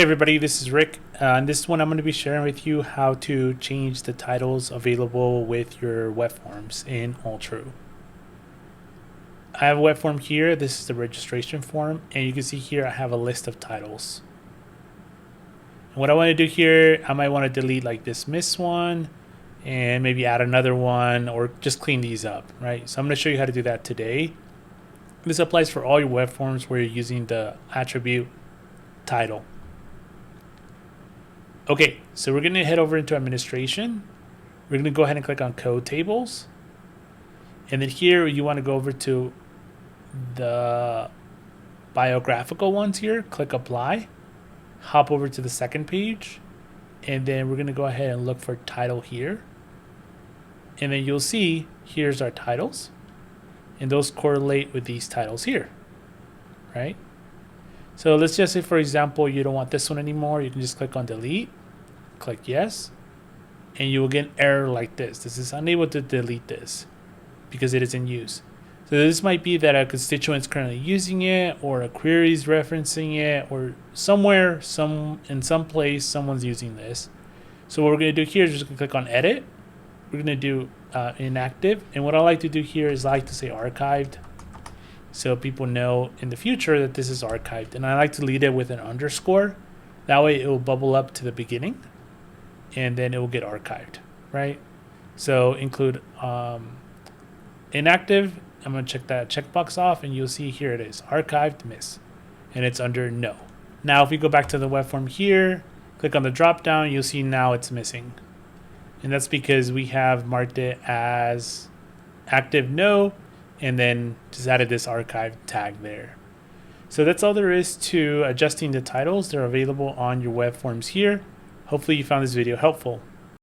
Hey everybody, this is Rick. In this one, I'm going to be sharing with you how to change the titles available with your web forms in Altru. I have a web form here. This is the registration form, and you can see here I have a list of titles. And what I want to do here, I might want to delete like this miss one and maybe add another one or just clean these up, right? So I'm going to show you how to do that today. This applies for all your web forms where you're using the attribute title. Okay, so we're going to head over into administration. We're going to go ahead and click on code tables. And then here you want to go over to the biographical ones here, click apply, hop over to the second page, and then we're going to go ahead and look for title here. And then you'll see here's our titles, and those correlate with these titles here, right? So let's just say, for example, you don't want this one anymore. You can just click on delete, click yes, and you will get an error like this. This is unable to delete this because it is in use. So this might be that a constituent is currently using it, or a query is referencing it, or somewhere, in some place, someone's using this. So what we're going to do here is just click on edit. We're going to do inactive, and what I like to do here is I like to say archived, so people know in the future that this is archived. And I like to lead it with an underscore. That way it will bubble up to the beginning, and then it will get archived, right? So include inactive. I'm going to check that checkbox off, and you'll see here it is, archived miss, and it's under no. Now if we go back to the web form here, click on the drop down, you'll see now it's missing. And that's because we have marked it as active no, and then just added this archive tag there. So that's all there is to adjusting the titles. They're available on your web forms here. Hopefully you found this video helpful.